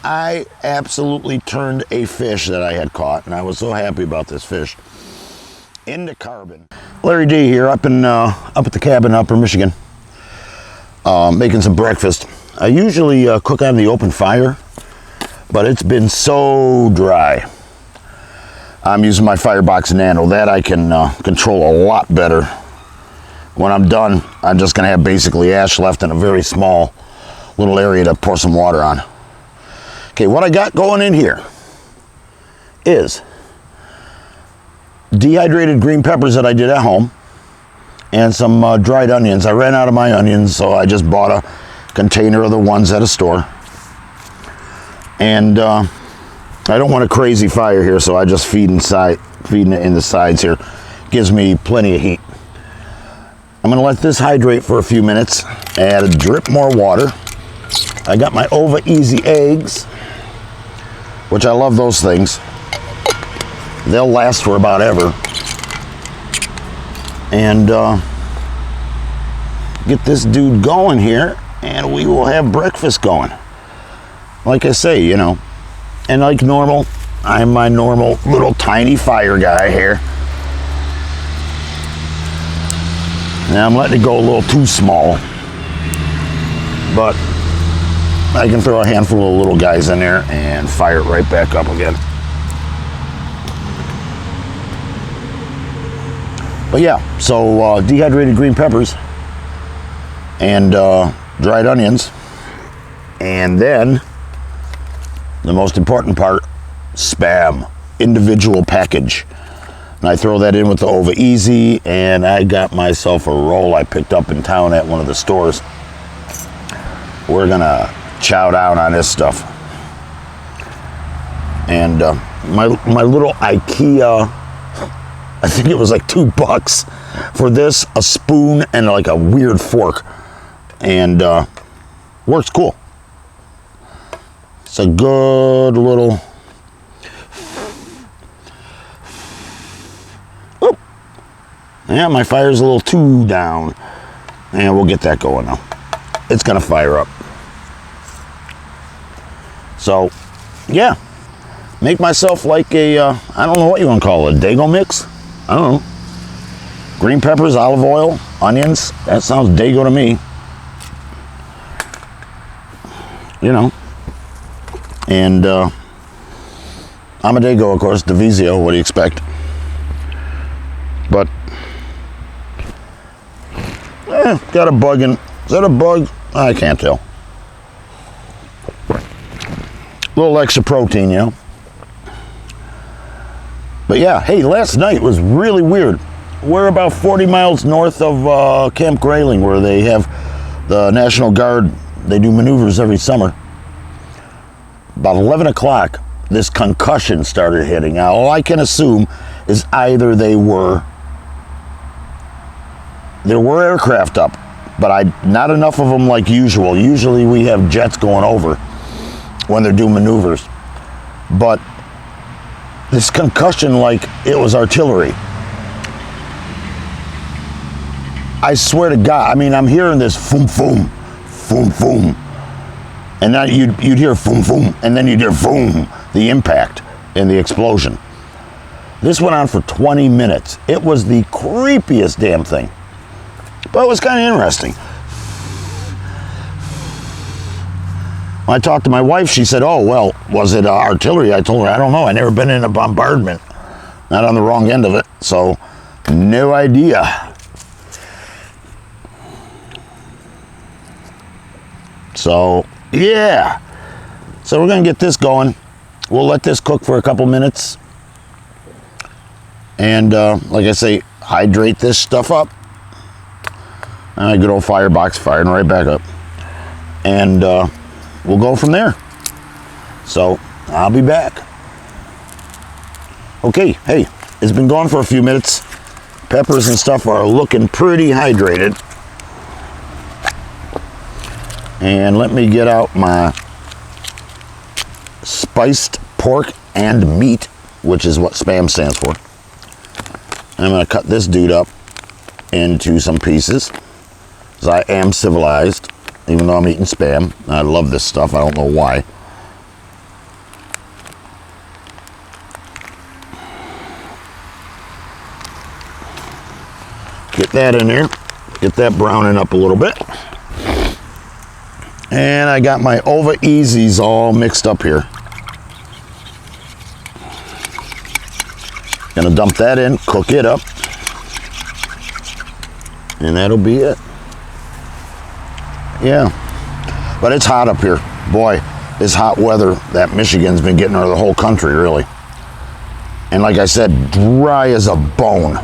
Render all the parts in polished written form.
I absolutely turned a fish that I had caught, and I was so happy about this fish, into carbon. Larry D here, up at the cabin, Upper Michigan, making some breakfast. I usually cook on the open fire, but it's been so dry. I'm using my Firebox Nano. That I can control a lot better. When I'm done, I'm just gonna have basically ash left in a very small little area to pour some water on. Okay, what I got going in here is dehydrated green peppers that I did at home and some dried onions. I ran out of my onions, so I just bought a container of the ones at a store. And I don't want a crazy fire here, so I just feeding it in the sides here. Gives me plenty of heat. I'm gonna let this hydrate for a few minutes, add a drip more water. I got my OvaEasy eggs, which I love those things. They'll last for about ever. And get this dude going here, and we will have breakfast going. Like I say, you know, and like normal, I'm my normal little tiny fire guy here. Now I'm letting it go a little too small, but I can throw a handful of little guys in there and fire it right back up again. But yeah, so dehydrated green peppers and dried onions, and then the most important part, Spam, individual package. And I throw that in with the OvaEasy, and I got myself a roll I picked up in town at one of the stores. We're gonna chow down on this stuff. And my little IKEA, I think it was like $2 for this, a spoon and like a weird fork, and works cool. It's a good little, oop. Yeah, my fire's a little too down, and we'll get that going now. It's gonna fire up. So, yeah, make myself like a, I don't know what you want to call it, a Dago mix? I don't know. Green peppers, olive oil, onions, that sounds Dago to me. You know. And I'm a Dago, of course, Divisio, what do you expect? But, got a bug in, is that a bug? I can't tell. A little extra protein, you know. But yeah, hey, last night was really weird. We're about 40 miles north of Camp Grayling, where they have the National Guard. They do maneuvers every summer. About 11 o'clock, this concussion started hitting. Now, all I can assume is either there were aircraft up, but not enough of them like usual. Usually we have jets going over when they're doing maneuvers. But this concussion, like it was artillery. I swear to God, I mean, I'm hearing this foom, foom, foom, foom. And then you'd hear foom, foom, and then you'd hear foom, the impact and the explosion. This went on for 20 minutes. It was the creepiest damn thing. But it was kind of interesting. When I talked to my wife, she said, oh, well, was it artillery? I told her, I don't know. I've never been in a bombardment. Not on the wrong end of it. So, no idea. So, yeah. So we're going to get this going. We'll let this cook for a couple minutes. And, like I say, hydrate this stuff up. Good old Firebox, firing right back up. And, we'll go from there. So, I'll be back. Okay, hey, it's been going for a few minutes. Peppers and stuff are looking pretty hydrated. And let me get out my spiced pork and meat, which is what SPAM stands for. And I'm going to cut this dude up into some pieces, because I am civilized, even though I'm eating SPAM. I love this stuff. I don't know why. that in there. Get that browning up a little bit. And I got my OvaEasys all mixed up here. Gonna dump that in, cook it up. And that'll be it. Yeah. But it's hot up here. Boy, this hot weather that Michigan's been getting, or the whole country really. And like I said, dry as a bone.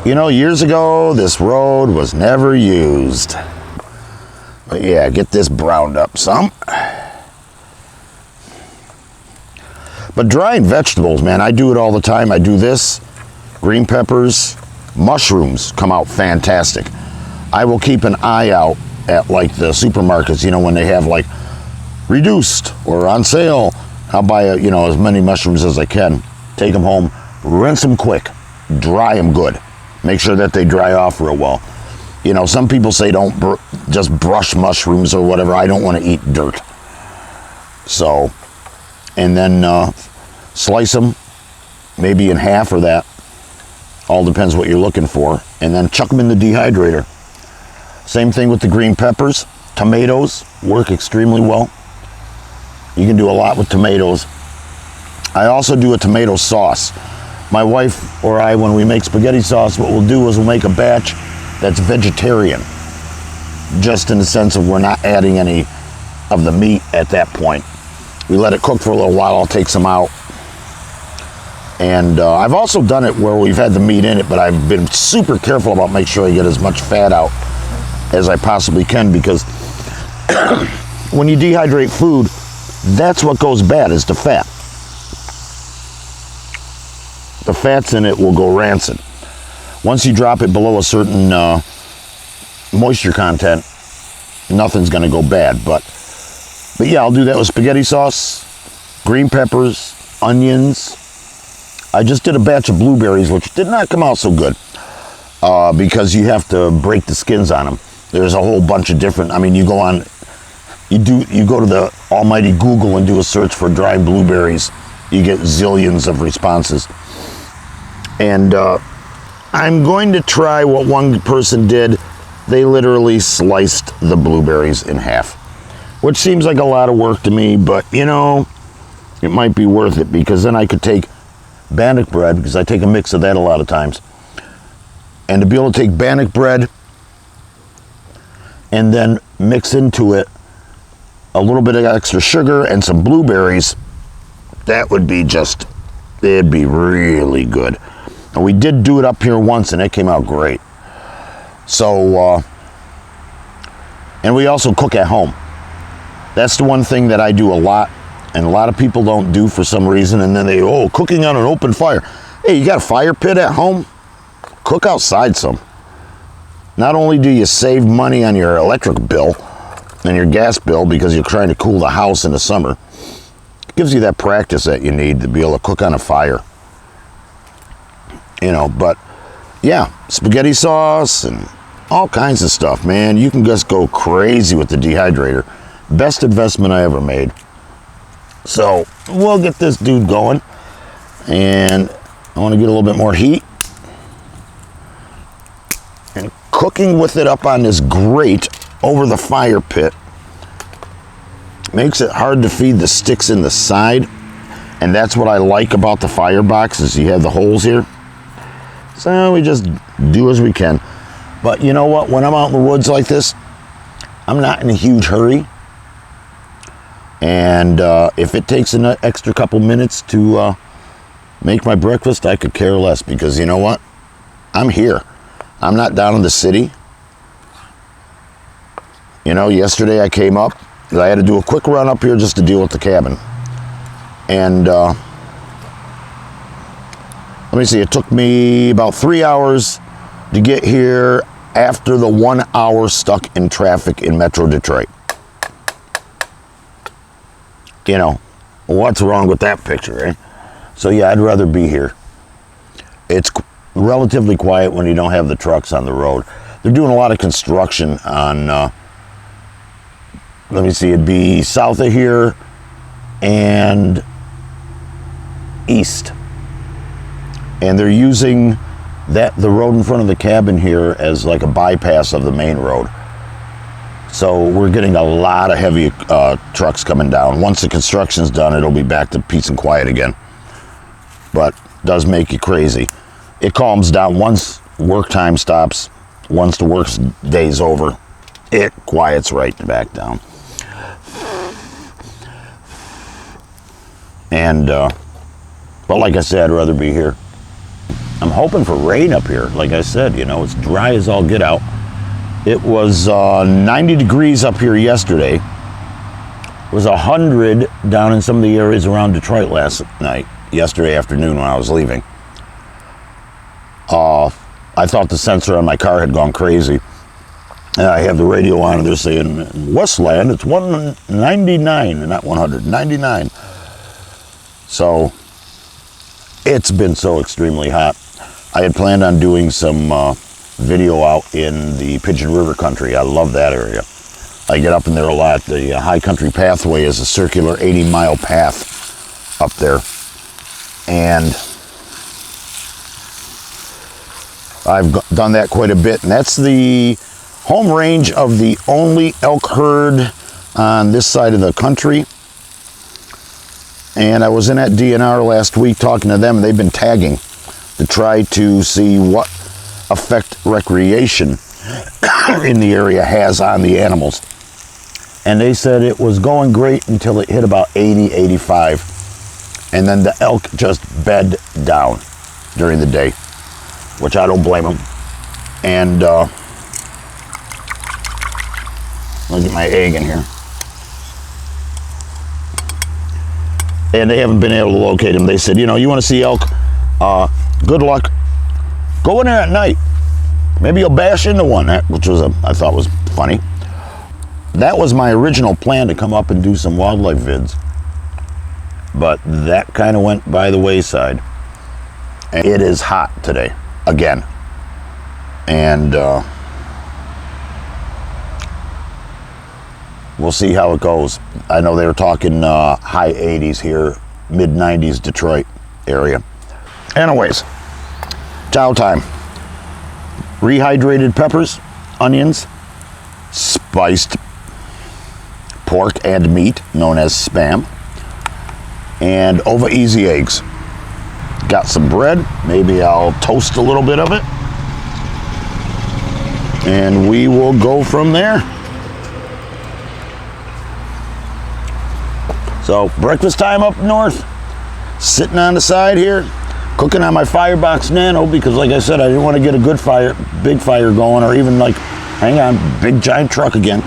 You know, years ago, this road was never used. But yeah, get this browned up some. But drying vegetables, man, I do it all the time. I do this, green peppers, mushrooms come out fantastic. I will keep an eye out at like the supermarkets, you know, when they have like reduced or on sale. I'll buy, you know, as many mushrooms as I can, take them home, rinse them quick, dry them good. Make sure that they dry off real well. You know, some people say don't just brush mushrooms or whatever. I don't want to eat dirt. So, and then slice them maybe in half or that. All depends what you're looking for. And then chuck them in the dehydrator. Same thing with the green peppers. Tomatoes work extremely well. You can do a lot with tomatoes. I also do a tomato sauce. My wife or I, when we make spaghetti sauce, what we'll do is we'll make a batch that's vegetarian. Just in the sense of we're not adding any of the meat at that point. We let it cook for a little while. I'll take some out. And I've also done it where we've had the meat in it, but I've been super careful about making sure I get as much fat out as I possibly can, because when you dehydrate food, that's what goes bad, is the fat. The fats in it will go rancid. Once you drop it below a certain moisture content, nothing's gonna go bad. But yeah, I'll do that with spaghetti sauce, green peppers, onions. I just did a batch of blueberries, which did not come out so good because you have to break the skins on them. There's a whole bunch of different, I mean, you go to the almighty Google and do a search for dried blueberries. You get zillions of responses. And I'm going to try what one person did. They literally sliced the blueberries in half, which seems like a lot of work to me, but you know, it might be worth it, because then I could take bannock bread, because I take a mix of that a lot of times, and to be able to take bannock bread and then mix into it a little bit of extra sugar and some blueberries, that would be just, it'd be really good. And we did do it up here once and it came out great. So, and we also cook at home. That's the one thing that I do a lot, and a lot of people don't do for some reason, and then they, oh, cooking on an open fire. Hey, you got a fire pit at home? Cook outside some. Not only do you save money on your electric bill and your gas bill because you're trying to cool the house in the summer, it gives you that practice that you need to be able to cook on a fire. You know, but yeah, spaghetti sauce and all kinds of stuff, man. You can just go crazy with the dehydrator. Best investment I ever made. So we'll get this dude going, and I want to get a little bit more heat. And cooking with it up on this grate over the fire pit makes it hard to feed the sticks in the side, and that's what I like about the Firebox, is you have the holes here. So we just do as we can. But you know what? When I'm out in the woods like this, I'm not in a huge hurry. And if it takes an extra couple minutes to make my breakfast, I could care less, because you know what? I'm here. I'm not down in the city. You know, yesterday I came up, I had to do a quick run up here just to deal with the cabin. And let me see, it took me about 3 hours to get here after the 1 hour stuck in traffic in Metro Detroit. You know, what's wrong with that picture, eh? So yeah, I'd rather be here. It's relatively quiet when you don't have the trucks on the road. They're doing a lot of construction on, let me see, it'd be south of here, and east. And they're using the road in front of the cabin here as like a bypass of the main road. So we're getting a lot of heavy trucks coming down. Once the construction's done, it'll be back to peace and quiet again. But does make you crazy. It calms down once work time stops. Once the work day's over, it quiets right back down. And but like I said, I'd rather be here. I'm hoping for rain up here. Like I said, you know, it's dry as all get out. It was 90 degrees up here yesterday. It was 100 down in some of the areas around Detroit yesterday afternoon when I was leaving. I thought the sensor on my car had gone crazy. And I have the radio on and they're saying, in Westland, it's 199, not 100, 99. So, it's been so extremely hot. I had planned on doing some video out in the Pigeon River country. I love that area. I get up in there a lot. The High Country Pathway is a circular 80-mile path up there. And I've done that quite a bit. And that's the home range of the only elk herd on this side of the country. And I was in that DNR last week talking to them, and they've been tagging to try to see what effect recreation in the area has on the animals. And they said it was going great until it hit about 80, 85. And then the elk just bed down during the day, which I don't blame them. And let me get my egg in here. And they haven't been able to locate him. They said, you know, you want to see elk? Good luck. Go in there at night. Maybe you'll bash into one, which was I thought was funny. That was my original plan, to come up and do some wildlife vids. But that kind of went by the wayside. And it is hot today, again. And we'll see how it goes. I know they were talking high 80s here, mid 90s Detroit area. Anyways, chow time. Rehydrated peppers, onions, spiced pork and meat, known as Spam, and OvaEasy eggs. Got some bread. Maybe I'll toast a little bit of it. And we will go from there. So, breakfast time up north. Sitting on the side here. Cooking on my Firebox Nano because, like I said, I didn't want to get a good fire, big fire going, or even like, hang on, big giant truck again.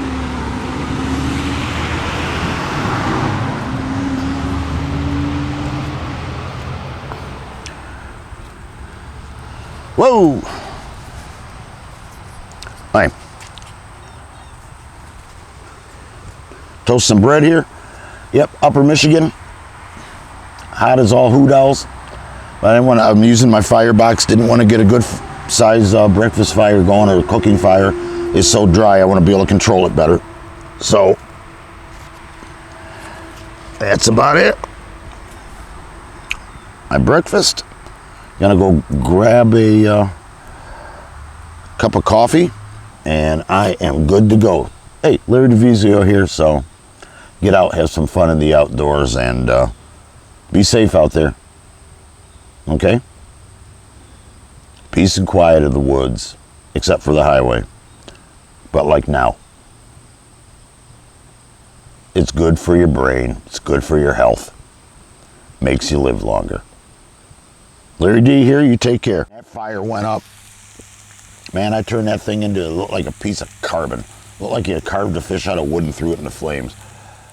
Whoa! All right. Toast some bread here. Yep, Upper Michigan. Hot as all hoot owls. But I'm using my Firebox. Didn't want to get a good size breakfast fire going, or cooking fire. It's so dry, I want to be able to control it better. So, that's about it. My breakfast. Gonna go grab a cup of coffee, and I am good to go. Hey, Larry DeVizio here, so get out, have some fun in the outdoors, and be safe out there. Okay? Peace and quiet of the woods, except for the highway. But like now. It's good for your brain. It's good for your health. Makes you live longer. Larry D here, you take care. That fire went up. Man, I turned that thing into, it looked like a piece of carbon. It looked like you had carved a fish out of wood and threw it in the flames.